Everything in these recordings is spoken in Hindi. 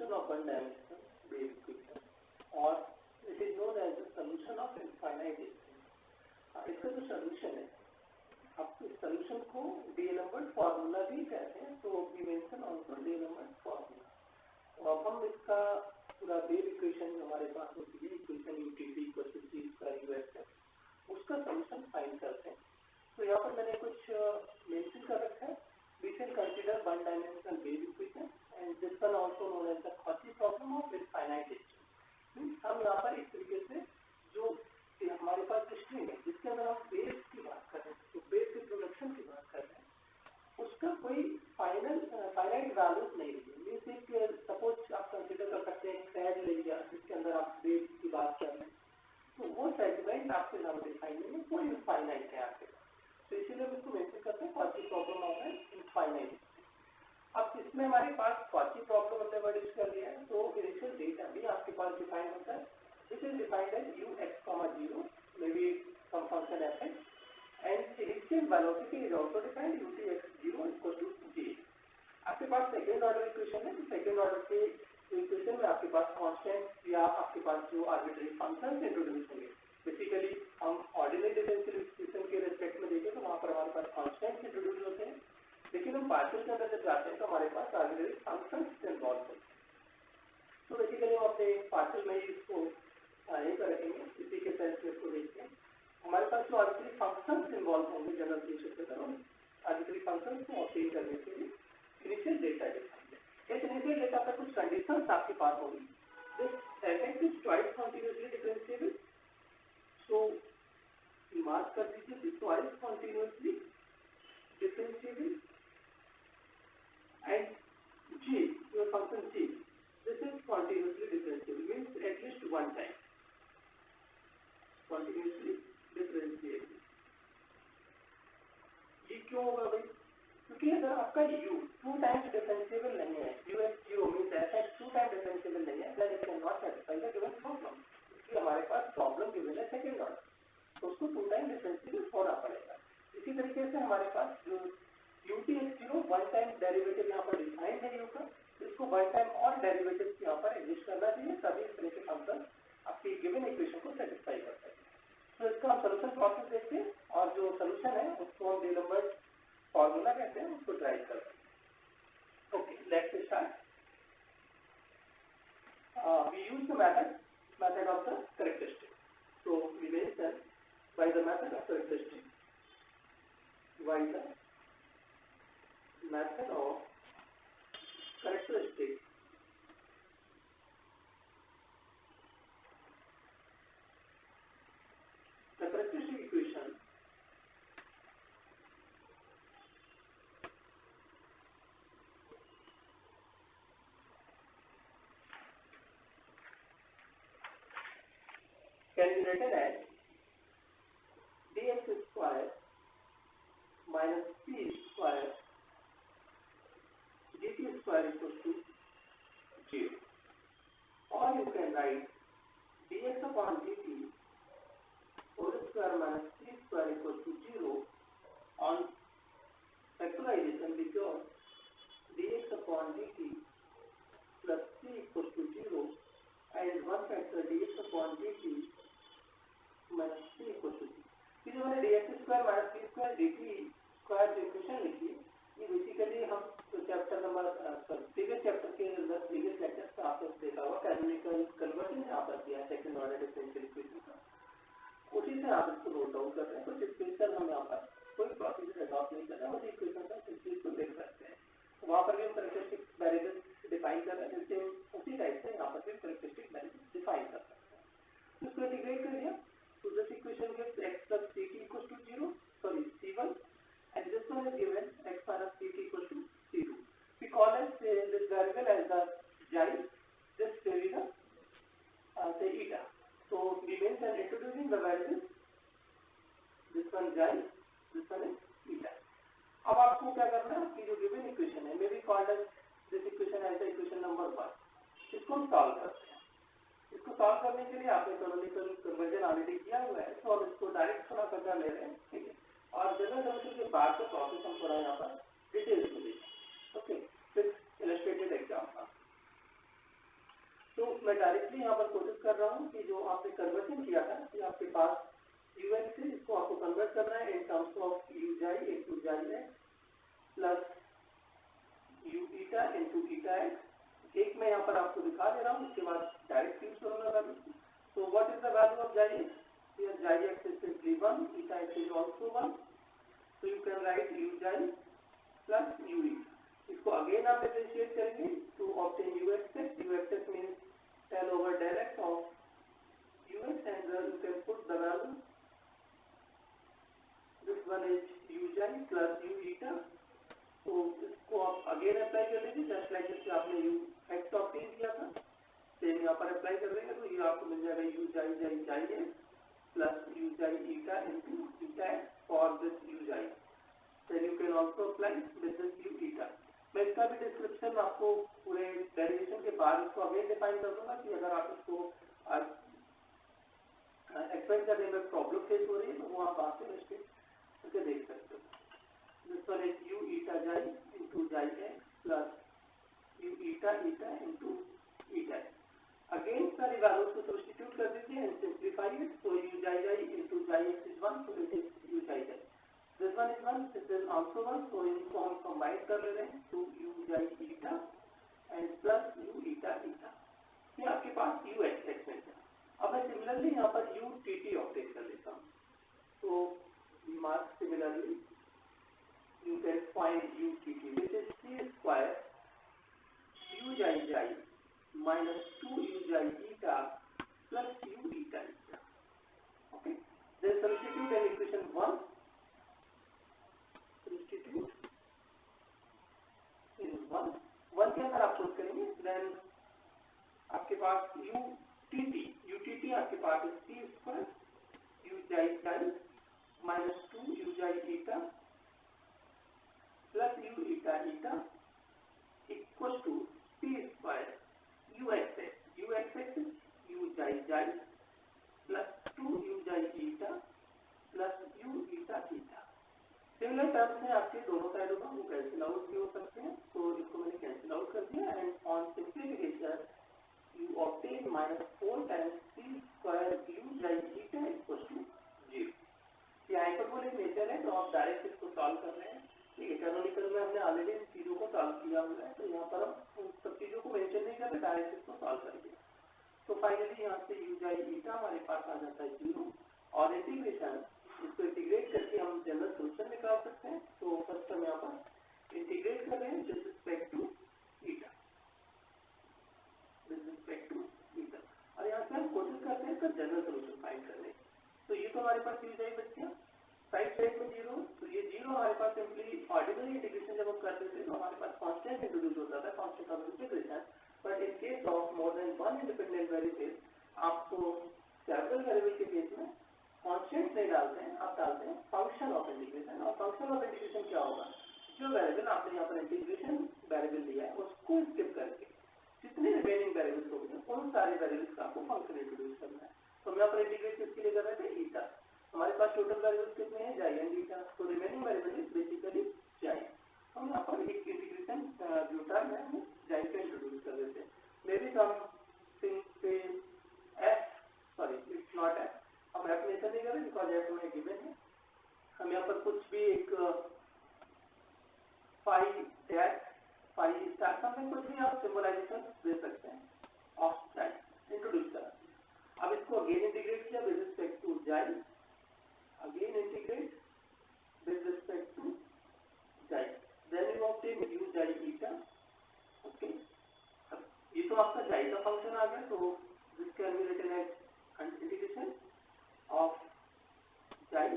solution of one dimensional wave equation और it is known as the solution of infinite strings. इसका जो solution है, आप इस solution को D'Alembert formula भी कहते हैं, तो we mention also D'Alembert formula. तो अब हम इसका पूरा वेव इक्वेशन जो हमारे पास होती है, equation UTT equal to C square UXX, उसका सॉल्यूशन फाइंड करते हैं. तो यहाँ पर मैंने कुछ मेंशन कर रखा है. We shall consider one dimensional wave equation and this one also known as the Cauchy problem of infinite string. हम यहाँ पर इस तरीके से जो हमारे पास स्ट्रिंग है जिसके अंदर हम वेव की बात कर रहे हैं, तो वेव के प्रोडक्शन की बात कर रहे हैं, उसका कोई फाइनाइट वैल्यूज नहीं है. मीन्स एक सपोज आप कंसिडर कर सकते हैं पैड ले लिया जिसके अंदर आप वेव की बात कर रहे हैं, तो वो सेगमेंट आपके सामने दिखाई नहीं है, कोई इनफाइनाइट है आपके पास. तो इसीलिए हम इसको मेंशन करते हैं Cauchy problem of an infinite. अब इसमें हमारे पास कॉची प्रॉब्लम हमने वर्ड यूज कर लिया है. तो इनिशियल डेटा भी आपके पास डिफाइन होता है. This is defined as ux,0 may be some function fx and initial velocity is also defined utx0 equal to j. आपके पास सेकंड ऑर्डर इक्वेशन है. तो सेकंड ऑर्डर के इक्वेशन में आपके पास कांस्टेंट या आपके पास जो आर्बिट्ररी फंक्शंस इंट्रोड्यूस होंगे. बेसिकली हम ऑर्डिनरी डिफरेंशियल इक्वेशन के रिस्पेक्ट में देखें तो वहां पर हमारे पास कांस्टेंट्स इंट्रोड्यूस होते हैं, लेकिन हम पार्शियल के अंदर जब जाते हैं तो हमारे पास आर्बिट्ररी फंक्शंस इन्वॉल्व होते हैं. तो बेसिकली हम अपने पार्शियल में ही इसको यहीं पर रखेंगे. इसी के सेंस में इसको देखते हैं. हमारे पास जो आर्बिट्ररी फंक्शंस इन्वॉल्व होंगे जनरल केस के अंदर, आर्बिट्ररी फंक्शंस को ऑब्टेन करने के लिए इनिशियल डेटा डिफाइन है. इस इनिशियल डेटा पर कुछ कंडीशंस आपके पास होंगी. This FX is twice continuously differentiable. So mark कर दीजिए this twice continuously differentiable and g, your function g, this is continuously differentiable, means at least one time continuously differentiable. ये क्यों होगा भाई? क्योंकि अगर आपका u 2 times differentiable नहीं है, ux0 means fx 2 times differentiable नहीं है, then it cannot satisfy the given problem. क्योंकि हमारे पास problem given है second order, तो उसको 2 times differentiable होना पड़ेगा. इसी तरीके से हमारे पास जो utx0 वन टाइम डेरिवेटिव यहाँ पर डिफाइंड है u का, इसको वन टाइम और डेरिवेटिव यहाँ पर एग्जिस्ट करना चाहिए, तभी इस तरह के फंक्शन आपकी गिवन इक्वेशन को सेटिस्फाई कर सकते हैं. तो इसका हम सोल्यूशन प्रोसेस देखते हैं और जो सोल्यूशन है उसको हम डीएलएम्बर्ट फॉर्मूला कहते हैं, उसको ड्राइव करते हैं. Okay, let's start. We use the method of the characteristic. So we mention by the method of characteristic, by the method of characteristic, the characteristic equation can be written as dx square minus p square dt square equals to 0, or you can write dx upon dt whole square minus c square equals to 0 on factorization, because dx upon dt plus c equals to 0 and one factor dx upon dt minus c equals to 0. फिर जो मैंने dx square minus c square dt square जो इक्वेशन लिखी है, ये बेसिकली हम चैप्टर नंबर प्रीवियस चैप्टर के अंदर प्रीवियस लेक्चर का आपने देखा होगा, कैनोनिकल कन्वर्जन यहाँ पर दिया है सेकंड ऑर्डर डिफरेंशियल इक्वेशन का, उसी से आप इसको नोट डाउन कर रहे हैं. कुछ स्पेशल हम यहाँ पर कोई प्रोसीजर अडॉप्ट नहीं कर रहे हैं, उसी इक्वेशन का इस चीज को देख सकते हैं. वहाँ पर भी हम कैरेक्टरिस्टिक वेरिएबल्स डिफाइन कर रहे हैं, जैसे उसी टाइप से यहाँ पर भी कैरेक्टरिस्टिक वेरिएबल्स डिफाइन कर सकते हैं. इसको इंटीग्रेट कर दिया तो this equation gives x plus ct equals to 0, sorry c1, and this one is given x minus ct equals to c2. We call as this variable as the xi, this will be the say eta. So we mention introducing the variables, this one xi, this one is eta. अब आपको क्या करना है, आपकी जो गिवन इक्वेशन है, may be called as this equation as the equation number 1, इसको हम सॉल्व करते हैं. इसको सॉल्व करने के लिए आपने कैनोनिकल कन्वर्जन ऑलरेडी किया हुआ है, तो हम इसको डायरेक्ट थोड़ा सा ले रहे हैं, ठीक है. और जनरल सोल्यूशन के बाद का प्रोसेस हम थोड़ा यहाँ पर डिटेल्स में देखें. ओके, फिर illustrated example. in terms of u xi into xi x plus u eta into eta x. एक मैं यहाँ पर आपको दिखा दे रहा हूँ, उसके बाद डायरेक्ट यूज करूंगा value. So what is the value of xi x? Here xi x is simply 1, eta x is also 1. So you can write u xi plus u eta. इसको अगेन आप डिफरेंशिएट करेंगे to obtain u x x. U x x means del over del x of u x, and you can put the value. This one is u xi plus u eta. तो इसको आप अगेन अप्लाई कर लीजिए, जस्ट लाइक जैसे आपने u x ऑब्टेन किया था, सेम यहाँ पर अप्लाई कर देंगे. तो ये आपको मिल जाएगा u xi xi x plus u xi eta into eta x for this u xi. Then you can also apply with this u eta. मैं इसका भी डिस्क्रिप्शन आपको पूरे डेरिवेशन के बाद इसको अगेन डिफाइन कर दूंगा कि अगर आप इसको एक्सप्लेन करने में प्रॉब्लम फेस हो रही है तो वो आप वहाँ से इसके देख सकते हो. This one is u eta xi into xi x plus u eta eta into eta x. Again सारी वैल्यूज को सब्स्टिट्यूट कर दीजिए and simplify it. So u xi xi into xi x is 1, so it is u xi xi. This one is 1, this is also 1, so इनको हम कंबाइन कर ले रहे हैं to u xi eta and plus u eta eta. ये आपके पास u x x है. अब मैं सिमिलरली यहाँ पर u tt ऑब्टेन कर लेता हूँ. तो mark similarly you can find u tt, which is c square u xi xi minus 2 u xi eta plus u eta eta. Okay, then substitute in equation 1. Substitute in 1 के अंदर आप पुट करेंगे. then आपके पास u tt आपके पास c square u xi xi minus 2 u xi eta plus u eta eta equals to c square u x x. u x x is u xi xi plus 2 u xi eta plus u eta eta. Similar terms हैं आपके दोनों साइडों का, वो कैंसिल आउट भी हो सकते हैं. तो इसको मैंने कैंसिल आउट कर दिया and on simplification you obtain -4 times c square u xi eta equals to 0. ये हाइपरबोलिक नेचर है, तो आप डायरेक्ट इसको सॉल्व कर रहे हैं. कैनोनिकल में हमने ऑलरेडी इन चीजों को सॉल्व किया हुआ है, तो यहाँ पर हम उन सब चीजों को मेंशन नहीं कर रहे, डायरेक्ट इसको सॉल्व करेंगे. तो फाइनली यहाँ से u xi eta हमारे पास आ जाता है 0 और इंटीग्रेशन इसको इंटीग्रेट करके हम जनरल सोल्यूशन निकाल सकते हैं. तो फर्स्ट हम यहाँ पर इंटीग्रेट कर रहे हैं विद रिस्पेक्ट टू eta, और यहाँ से हम कोशिश करते हैं इसका जनरल सोल्यूशन फाइंड करने. तो ये तो हमारे पास u xi बच गया, राइट साइड में 0. तो ये 0 हमारे पास सिंपली ऑर्डिनरी इंटीग्रेशन जब हम करते थे तो हमारे पास कांस्टेंट इंट्रोड्यूस होता था, constant of integration. But in case of more than one independent variable आपको सेवरल वेरिएबल के केस में कांस्टेंट नहीं डालते हैं, आप डालते हैं फंक्शन ऑफ इंटीग्रेशन. और फंक्शन ऑफ इंटीग्रेशन क्या होगा, जो वेरिएबल आपने यहाँ पर इंटीग्रेशन वेरिएबल दिया है उसको स्किप करके जितने रिमेनिंग वेरिएबल्स होंगे उन सारे वेरिएबल्स का आपको फंक्शन इंट्रोड्यूस करना है. तो हम यहाँ पर इंटीग्रेट किसके लिए कर रहे थे, ईटा. हमारे पास टोटल वेरिएबल्स कितने हैं, xi and eta. तो remaining variable is basically xi. हम यहाँ पर एक इंटीग्रेशन ब्यूटान में हम xi को इंट्रोड्यूस कर देते हैं. मे बी समथिंग से f, sorry it's not f, हम f मेंशन नहीं कर रहे बिकॉज f हमें गिवन है. हम यहाँ पर कुछ भी एक phi dash phi star something कुछ भी आप सिंबलाइजेशन दे सकते हैं ऑफ xi इंट्रोड्यूस करा. अब इसको अगेन इंटीग्रेट किया with respect to xi, again integrate with respect to xi, then you obtain u xi eta. Okay, ये तो आपका xi का फंक्शन आ गया. तो this can be written as integration of xi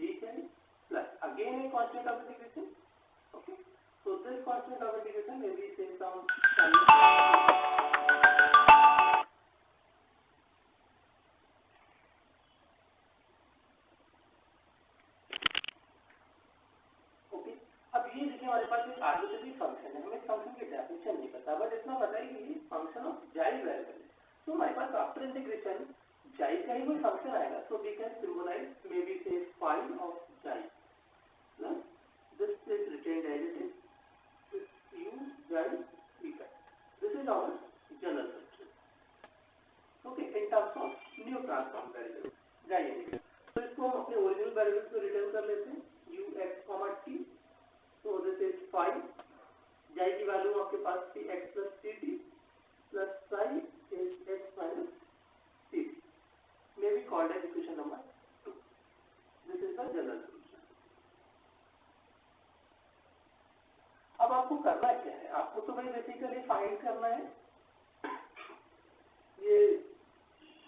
dxi plus again a constant of integration. Okay, so this constant of integration may be say some हमारे पास एक आर्बिट्ररी फंक्शन है, हमें फंक्शन की डेफिनेशन नहीं पता, बट इतना पता है कि फंक्शन ऑफ xi वेरिएबल है. तो हमारे पास आफ्टर इंटीग्रेशन xi का ही कोई फंक्शन आएगा. So we can symbolise may be say phi of xi plus this is retained as it is u xi eta. This is our general solution. Okay, in terms of new transform variable xi. तो इसको हम अपने ओरिजिनल वेरिएबल को आपको करना क्या है, आपको तो भाई बेसिकली फाइंड करना है ये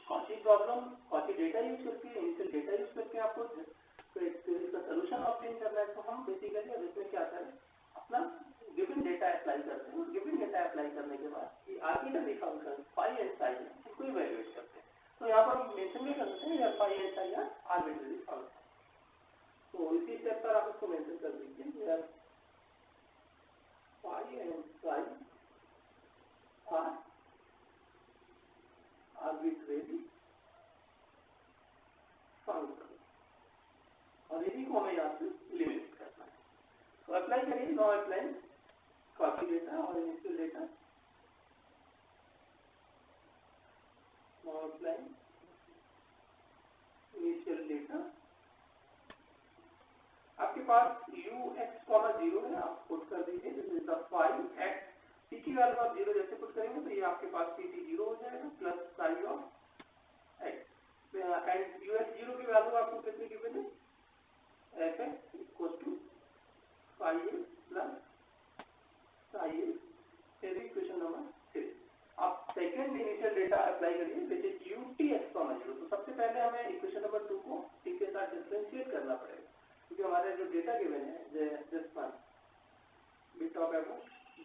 कौन सी प्रॉब्लम, कौन सी डेटा यूज करके, इनिशियल डेटा यूज करके आपको तो इसका सोल्यूशन ऑब्टेन करना है। तो हम बेसिकली अब इसमें क्या करें, अपना गिवन डेटा अप्लाई करते हैं। गिवन डेटा अप्लाई करने के बाद arbitrary function phi and psi इसको इवेल्युएट करते हैं। तो यहाँ पर हम मेंशन भी करते हैं phi and psi arbitrary function. तो इसी स्टेप पर आप इसको मेंशन कर दीजिए, phi and psi are arbitrary function, और इसी को हमें यहाँ से लिमिट करना है। तो अप्लाई करिए, नो अप्लाई कॉपी डेटा और initial data, know apply initial data. आपके पास ux,0 है, आप पुट कर दीजिए, this is the file x, T की वैल्यू आप 0 जैसे पुट करेंगे तो ये आपके पास pt 0 हो जाएगा plus psi of x, and ux0 की वैल्यू आपको कितनी गिवन है, fx equal to phi a plus psi a, equation number 3। आप सेकेंड इनिशियल डेटा अप्लाई करिए विच इज utx,0। तो सबसे पहले हमें इक्वेशन नंबर 2 को t के साथ डिफरेंशिएट करना पड़ेगा, क्योंकि हमारे जो डेटा गिवन है दिस वन बिट ऑफ एबो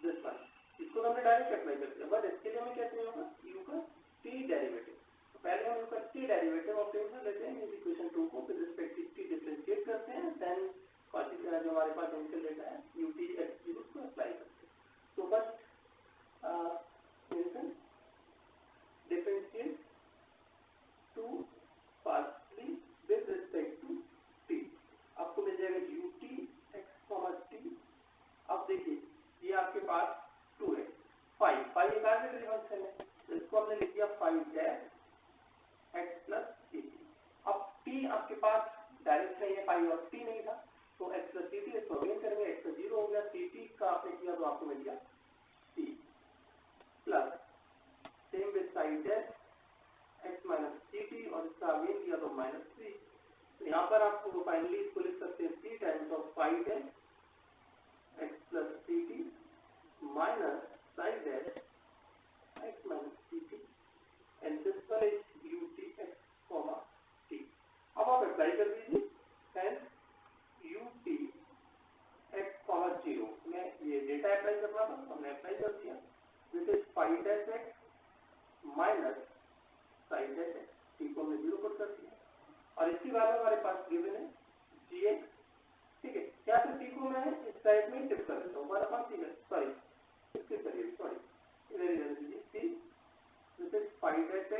दिस वन, इसको हमने डायरेक्ट अप्लाई कर दिया, बट इसके लिए हमें क्या चाहिए होगा, u का t डेरिवेटिव। तो पहले हम u का t डेरिवेटिव ऑब्टेन कर लेते हैं, इस इक्वेशन 2 को with respect to t differentiate करते हैं, देन जो हमारे पास इनिशियल डेटा है utx0 को अप्लाई करते हैं। तो first mention differentiate to partly with respect to t, आपको मिल जाएगा utx,t। अब देखिए ये आपके पास 2 है, 5 एक आर्बिट्ररी फंक्शन है, तो इसको हमने लिख दिया 5 x प्लस ct। अब t आपके पास डायरेक्ट नहीं है, 5 और t नहीं था, तो x प्लस ct इसको अगेन करेंगे, x तो 0 हो गया, ct का आपने किया तो आपको मिल गया t plus same with side x minus ct, और इसका अगेन किया तो -3। तो यहाँ पर आपको फाइनली इसको लिख सकते हैं c times of 5 x plus ct minus side x minus ct, and this one is utx, t। अब आप अप्लाई कर दीजिए, एंड utx,0 में ये डेटा अप्लाई करना था, हमने अप्लाई कर दिया, this is 5x minus side x, t को हमने 0 पुट कर दिया, और इसकी वैल्यू हमारे पास गिवन है gx, ठीक है। यहाँ से t को मैं इस साइड में शिफ्ट कर देता हूँ, सॉरी स्किप करिए, सॉरी इधर ही रहने दीजिए, t this is 5x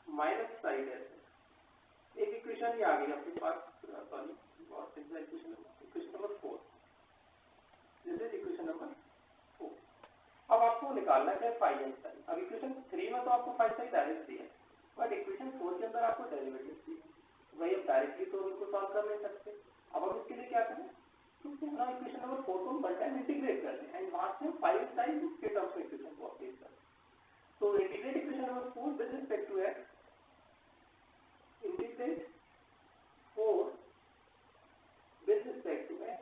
minus side x। एक इक्वेशन ये आ गई आपके पास, सॉरी बहुत simple equation number 4, this is equation number 4। अब आपको निकालना है फाई एंड साई। अब इक्वेशन 3 में तो आपको फाई साई डायरेक्ट दिया है, बट इक्वेशन 4 के अंदर आपको डेरिवेटिव दिए, वही अब डायरेक्टली तो इनको सॉल्व कर नहीं सकते। अब हम इसके लिए क्या करें, तो ना इक्वेशन नंबर 4 को वन टाइम इंटीग्रेट कर दें, एंड वहां से फाई एंड साई के टर्म्स में इक्वेशन को अपडेट कर दें। तो integrate equation number 4 with respect to x, integrate 4 with respect to x,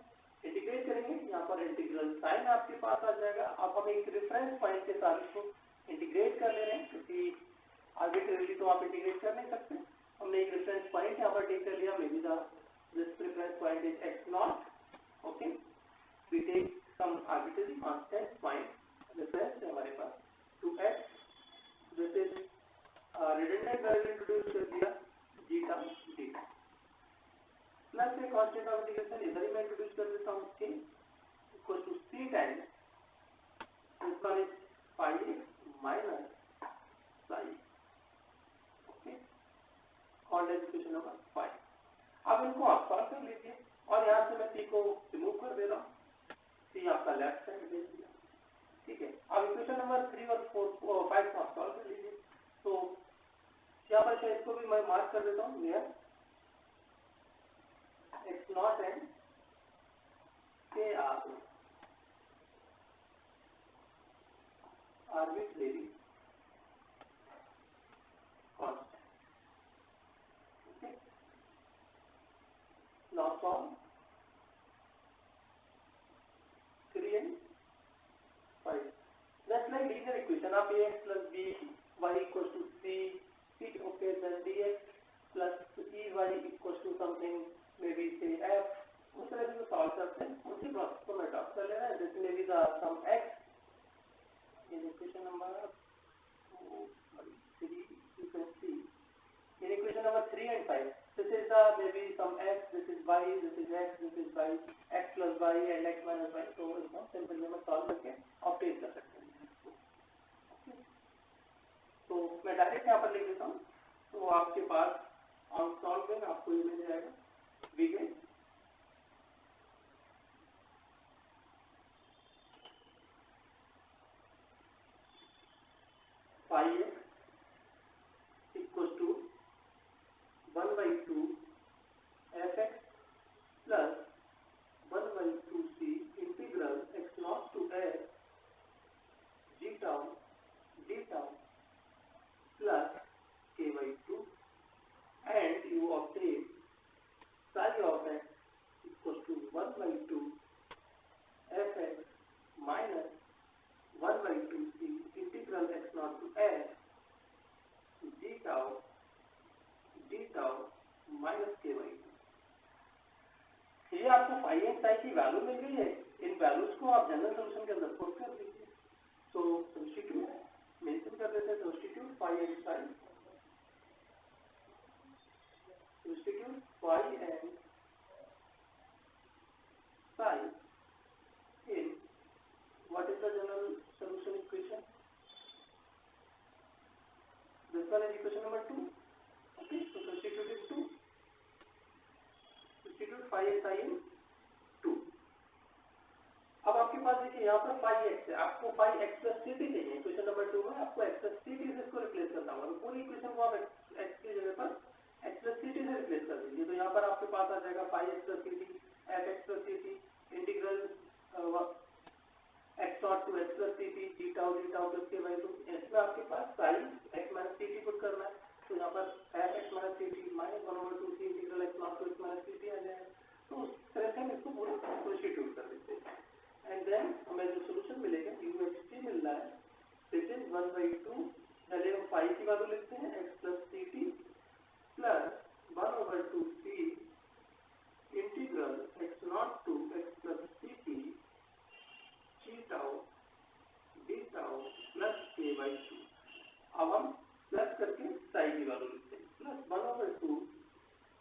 integrate करेंगे, यहाँ पर इंटीग्रल साइन आपके पास आ जाएगा। अब हम एक रेफरेंस पॉइंट के साथ इसको इंटीग्रेट कर ले रहे हैं, क्योंकि आर्बिट्रेरली तो आप इंटीग्रेट कर नहीं सकते, हमने एक रेफरेंस पॉइंट यहाँ पर टेक कर लिया, may be this reference point is x0, okay, we take some arbitrary constant point reference है हमारे पास to x, this is redundant value introduce कर दिया zeta d plus a constant of integration इधर ही मैं इंट्रोड्यूस कर देता हूँ, k equal to c times this one is phi x minus psi, okay, called as equation number 5। अब इनको आप सॉल्व कर लीजिए, और यहाँ से मैं c को रिमूव कर दे रहा हूँ, c आपका लेफ्ट साइड दे दिया, ठीक है। अब इक्वेशन नंबर 3 और 4 और 5 को आप सॉल्व कर लीजिए। तो यहाँ पर इसको भी मैं मार्क कर देता हूँ, near x0 and k arbitrary constant, okay. Now solve, 3n y and x minus y, तो एकदम सिंपल वे में सॉल्व करके ऑब्टेन कर सकते हैं। तो मैं डायरेक्ट यहाँ पर लिख देता हूँ, तो आपके पास ऑन सॉल्विंग आपको ये मिल जाएगा we get phi x equal to 1/2 f(x) plus 1/2c integral x0 to s g tau d tau plus k/2, and you obtain psi of x equal to 1/2 f(x) minus 1/2c integral x0 to s g tau d tau minus k/2। ये आपको फाई एक्स आई की वैल्यू मिल गई है। इन वैल्यूज को आप जनरल सॉल्यूशन के अंदर पुट कर दीजिए। तो सब्स्टिट्यूट मेंशन कर देते हैं, substitute phi x i, substitute phi and psi in what is the general solution equation, this one is equation number 2। Okay, तो substitute is 2, substitute phi x i in 2। अब आपके पास देखिए यहाँ पर फाई एक्स है, आपको phi x plus c t चाहिए। इक्वेशन नंबर 2 में आपको एक्स प्लस सी टी से इसको रिप्लेस करना होगा। पूरी इक्वेशन को आप एक्स की जगह पर एक्स प्लस सी टी से रिप्लेस कर दीजिए। तो यहाँ पर आपके पास आ जाएगा phi x plus c t f x plus c t integral x not to x plus c t d tau plus k by. तो इसमें आपके पास sine x minus c t put करना है। तो यहाँ पर f x minus c t minus 1/2 c integral x not to x minus c T आ जाएगा। तो उस तरह से हम इसको पूरा सब्स्टिट्यूट कर देते हैं, एंड देन हमें जो सोल्यूशन मिलेगा यूएक्सटी मिल रहा है, दिस इज 1/2। पहले हम फाई की वैल्यू लिखते हैं x plus c t plus 1/2 c integral x not to x plus c t g tau d tau plus k/2। अब हम प्लस करके साई की वैल्यू लिखते हैं, plus 1/2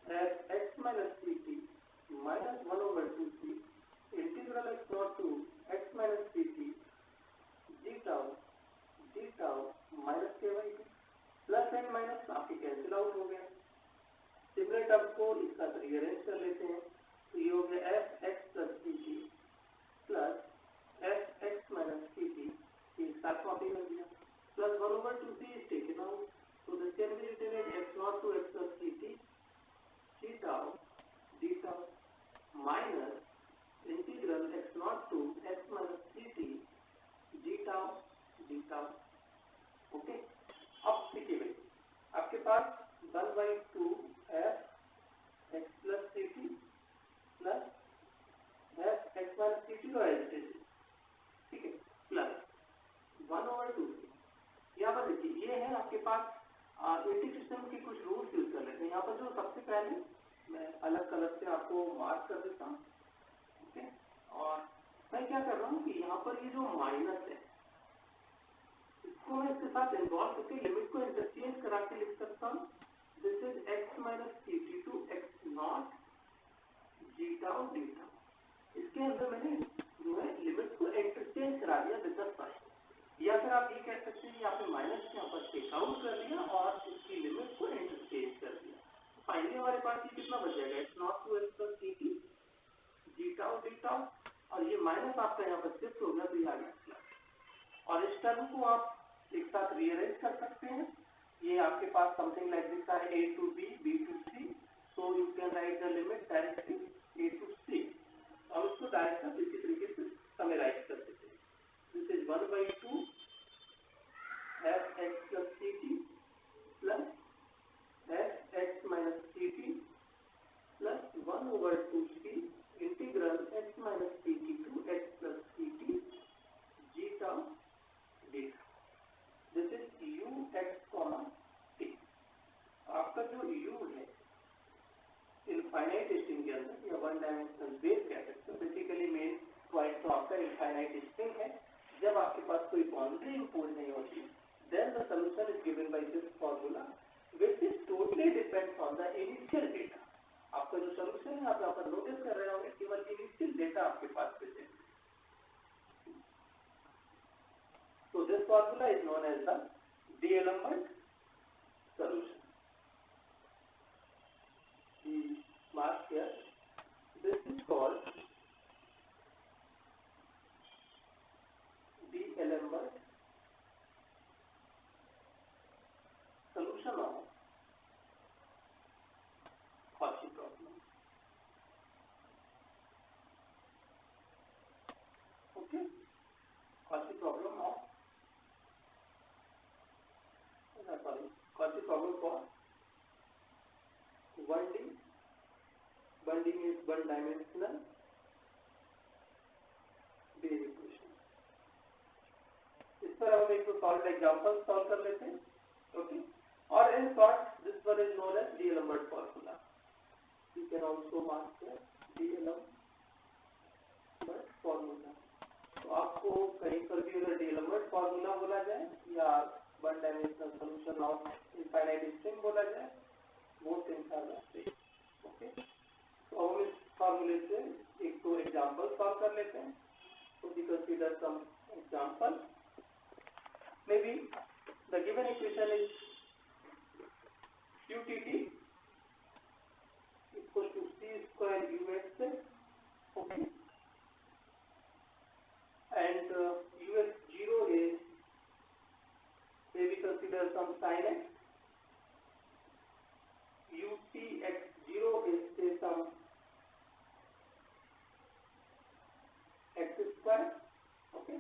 f x minus c t minus 1/2 c integral x not to x minus c t d tau minus k/2। Plus and minus आपके कैंसिल आउट हो गया। सिमिलर टर्म्स को एक साथ रीअरेंज कर लेते हैं, तो ये हो गया f x plus c t plus f x minus c t, एक साथ कॉपी कर दिया, plus 1/2 c is taken out. तो this can be written as x not to x plus c t d tau minus integral x not to x minus c t d tau. Okay, अब देखिए भाई आपके पास 1/2 f x plus c t plus f x minus c T, ठीक है, प्लस 1/2। यहाँ पर देखिए ये है आपके पास इंटीग्रेशन के कुछ रूल्स यूज कर लेते हैं। यहाँ पर जो सबसे पहले मैं अलग कलर से आपको मार्क कर देता हूँ, ओके, और मैं क्या कर रहा हूँ कि यहाँ पर ये जो माइनस है इसको मैं इसके साथ इन्वॉल्व करके लिमिट को इंटरचेंज करा के लिख सकता हूँ, this is x minus c t to x not g tau d tau. इसके अंदर मैंने जो है लिमिट को इंटरचेंज करा दिया विद द साइन, या फिर आप ये कह सकते हैं कि आपने माइनस के यहाँ पर टेक आउट कर दिया और इसकी लिमिट को इंटरचेंज कर दिया। फाइनली हमारे पास ये कितना बच जाएगा, x not to x plus c t g tau d tau, और ये माइनस आपका यहाँ पर शिफ्ट हो गया तो ये आ गया प्लस। और इस टर्म को आप एक साथ रीअरेंज कर सकते हैं। ये आपके पास समथिंग लाइक दिस है a to b, b to c, so you can write the limit directly a to c। हम इसको डायरेक्ट इसी तरीके से समराइज कर देते हैं, this is 1/2 f x plus c t plus f x minus c t plus 1/2 c integral x minus c t to x plus c t g tau d tau. This is u x comma t. आपका जो यू है इनफाइनाइट स्ट्रिंग के अंदर या वन डायमेंशनल बेस कह सकते हैं, बेसिकली मेन पॉइंट तो आपका इनफाइनाइट स्ट्रिंग है। जब आपके पास कोई बाउंड्री इम्पोज नहीं होती, then the solution is given by this formula which is totally depends on the initial data. आपका जो सॉल्यूशन है आप यहाँ पर नोटिस कर रहे होंगे केवल इनिशियल डेटा आपके formula is known as the D'Alembert solution. The mark here, this is called D'Alembert solution of Cauchy problem. Okay, Cauchy problem of Cauchy problem for 1D. 1D means one dimensional wave equation. इस पर हम एक सॉल्व एग्जांपल सॉल्व कर लेते हैं. ओके, और in short this one is known as D'Alembert formula. You can also mark here D'Alembert formula. तो आपको कहीं पर भी अगर D'Alembert फॉर्मूला बोला जाए या one dimensional solution of infinite string बोला जाए, वो things are the same. Okay, तो हम इस फॉर्मूले से एक दो एग्जांपल सॉल्व कर लेते हैं. So we consider some example. Maybe the given equation is QTT equal to C square UX. Okay, and UX0 is, maybe consider some sin x. UTX0 is say some x square. Okay,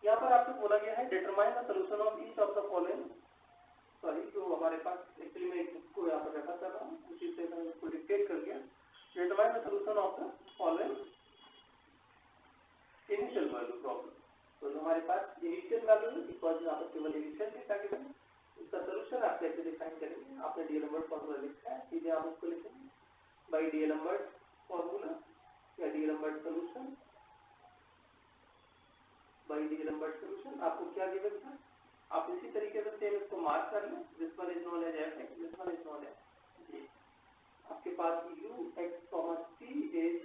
यहाँ पर आपसे बोला गया है determine the solution of each of the following. Sorry, जो हमारे पास एक्चुअली मैं इसको यहाँ पर रेफर कर रहा हूँ, उसी से मैं इसको डिक्टेट कर दिया. Determine the solution of the following initial value problem. तो जो हमारे पास इनिशियल वैल्यू है, बिकॉज यहाँ पर केवल इनिशियल डेटा गिवन है, उसका सॉल्यूशन आप कैसे डिफाइन करेंगे. आपने D'Alembert फॉर्मूला लिखा है, सीधे आप उसको लिखेंगे बाय D'Alembert फॉर्मूला या D'Alembert solution. Bye D'Alembert solution आपको क्या गिवन था, आप इसी तरीके से सेम इसको मार्क कर लें. This one is known as f, this one is known as g. आपके पास ux, c is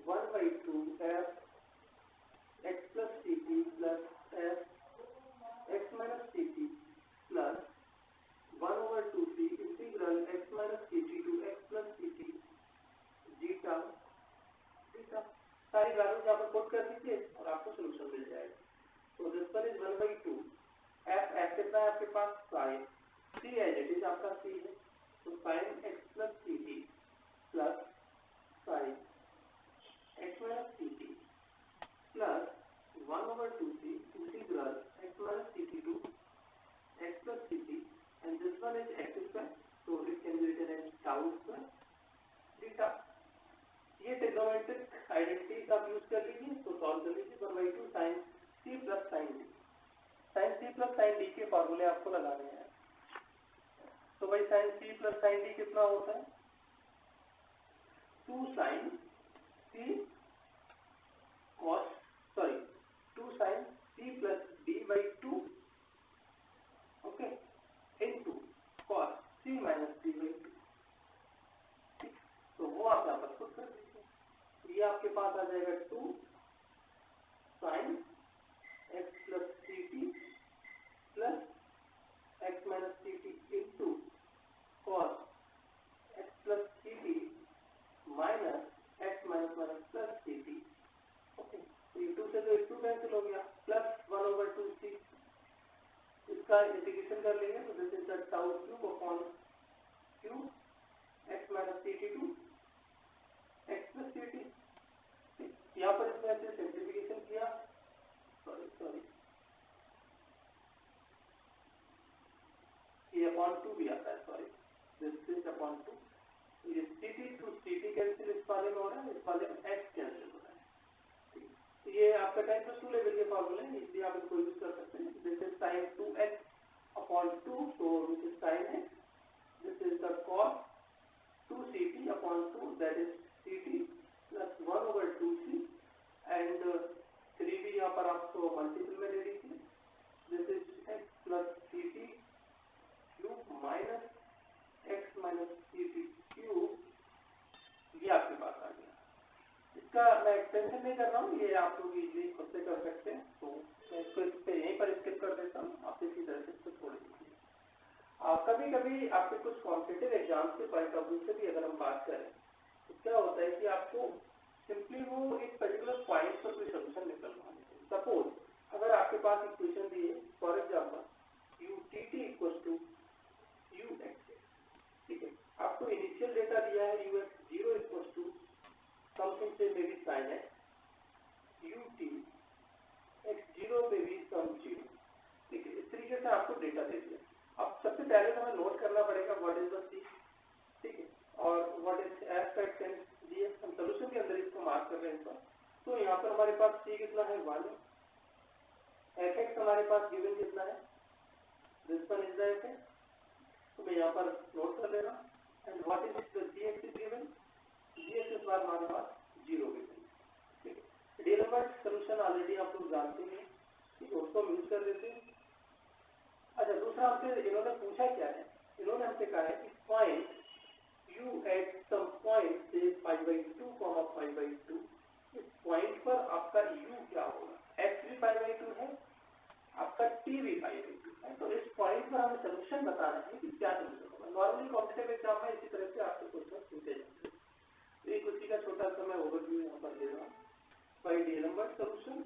1/2 f x plus ct plus f x minus ct plus 1/2c integral x minus ct to x plus ct zeta theta. सारी वैल्यूज यहाँ पर पुट कर दीजिए और आपको सोल्यूशन मिल जाएगा. तो दिस वन इज 1/2 f कितना है आपके पास, sin. c as it is आपका c है, तो sin x plus ct plus sin x minus ct plus 1/2c integral x minus ct to x plus ct, and this one is x square, so it can be written as tau square theta. ये ट्रिग्नोमेट्रिक आइडेंटिटीज आप यूज कर लीजिए. तो सॉल्व कर लीजिए 1/2 sin c plus sin d. sin c plus sin d के फॉर्मूले आपको लगाने हैं. तो भाई sin c plus sin d कितना होता है, 2 sin c cos, sorry 2 sin c plus d by 2, okay, into cos c minus d by 2. तो वो आप यहाँ पर पुट कर दीजिए. ये आपके पास आ जाएगा 2 sin x plus ct plus x minus ct into cos x plus ct minus x minus minus plus ct. Okay, तो ये 2 से तो 2 कैंसिल हो गया, प्लस 1/2c. इसका इंटीग्रेशन कर लेंगे तो this is the tau cube upon q x minus ct to x plus ct. यहाँ पर इसमें ऐसे सिंप्लीफिकेशन किया, सॉरी ये अपॉन 2 भी आता है, सॉरी दिस इज अपॉन 2. ये ct टू ct कैंसिल इस वाले में हो रहा है, इस वाले में x कैंसिल हो रहा है. तो ये आपका 10+2 लेवल के फॉर्मूले हैं, इसलिए आप इसको यूज कर सकते हैं. This is sin 2x upon 2, so this is sin x. This is the cos 2ct upon 2, that is ct plus 1/2c, and 3 भी यहाँ पर आपको मल्टीपल में ले लीजिए. This is x plus ct cube minus x minus ct cube. ये आपके पास आ गया. इसका मैं एक्सटेंशन नहीं कर रहा हूँ, ये आप लोग इजीली खुद से कर सकते हैं, तो मैं इसको इस पे यहीं पर स्किप कर देता हूँ, आप इसी तरह से इसको छोड़ दीजिए। कभी कभी आपके कुछ कॉम्पिटिटिव एग्जाम्स के पॉइंट ऑफ व्यू से भी अगर हम बात करें तो क्या होता है कि आपको सिंपली वो एक पर्टिकुलर पॉइंट पर कोई सोल्यूशन निकलना है। सपोज अगर आपके पास इक्वेशन दी है, for example u t t equal to u x, ठीक है, आपको इनिशियल डेटा दिया है u x zero equal to something से may be sine x, u t x zero में भी सम जीरो, ठीक है, इस तरीके से आपको डेटा दे दिया। अब सबसे पहले तो हमें नोट करना पड़ेगा व्हाट इज द सी, ठीक है, और व्हाट इज एफ का एक्सटेंस दिए, हम सोल्यूशन के अंदर इसको मार्क कर रहे हैं। तो यहाँ पर हमारे पास सी कितना है 1, एफ एक्स हमारे पास गिवन कितना है, this one is the f x, तो मैं यहाँ पर नोट कर ले रहा हूँ। And what is the g x is given, g x इस बार हमारे पास 0 गिवन, ठीक है। डीएलएमएट सोल्यूशन ऑलरेडी आप लोग जानते हैं, ठीक है, उसको यूज कर देते हैं। अच्छा, दूसरा हमसे इन्होंने पूछा क्या है, इन्होंने हमसे कहा है कि find u at some point say π/2, π/2, इस पॉइंट पर आपका u क्या होगा, x भी π/2 है, आपका t भी π/2 है, तो इस पॉइंट पर हमें सोल्यूशन बताना है कि क्या सोल्यूशन होगा। नॉर्मली कॉम्पिटिटिव एग्जाम में इसी तरह से आपसे क्वेश्चन पूछे जाते हैं। तो एक उसी का छोटा सा मैं ओवरव्यू यहाँ पर दे रहा हूँ। बाय डीएलएमएट सोल्यूशन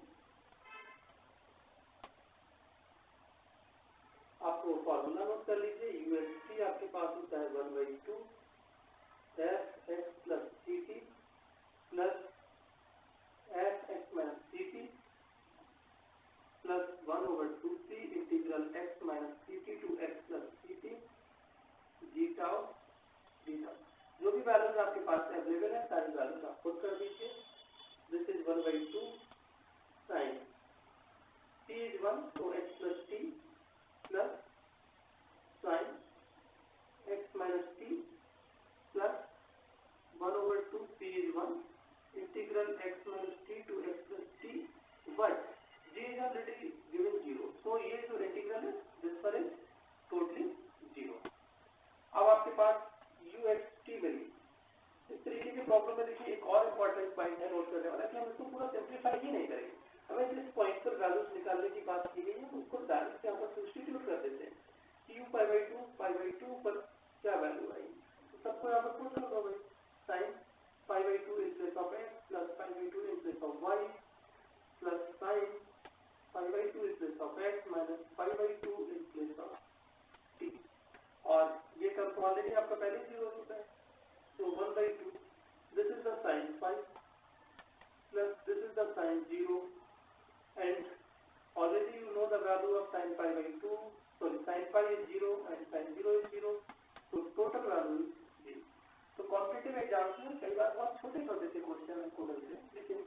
आपको फॉर्मूला नोट कर लीजिए, यूएसटी आपके पास होता है 1/2 f x plus c t plus f x minus c t plus 1/2c integral x minus c t to x plus c t g tau d tau. जो भी वैल्यूज आपके पास अवेलेबल है सारी वैल्यूज आप पुट कर दीजिए। This is 1/2 sine t is 1, तो x plus t plus sine x minus t plus 1/2 p is 1 integral x minus t to x plus t, but g is already given 0, so ये जो इंटीग्रल है this one is totally 0। अब आपके पास u x t मिली। इस तरीके की प्रॉब्लम में देखिए एक और इम्पोर्टेंट पॉइंट है नोट करने वाला कि हम इसको पूरा सिंप्लीफाई ही नहीं करेंगे, हमें जिस पॉइंट पर वैल्यूज निकालने की बात की गई है उसको डायरेक्ट यहाँ पर सब्स्टिट्यूट कर देते हैं कि u π/2 पर क्या वैल्यू आई, तो सबको यहाँ पर पुट कर दो भाई, sin π/2 in place of x plus π/2 in place of y plus sin π/2 in place of x minus π/2 in place of t, और ये टर्म तो ऑलरेडी आपका पहले ही 0 हो चुका है, so 1/2 this is the sin phi plus this is the sin 0 and already you know the value of sin π/2, sorry sin phi is 0 and sin 0 is 0, so total value is 0। तो कॉम्पिटिटिव एग्जाम्स में कई बार बहुत छोटे छोटे से क्वेश्चन हमको मिलते हैं, लेकिन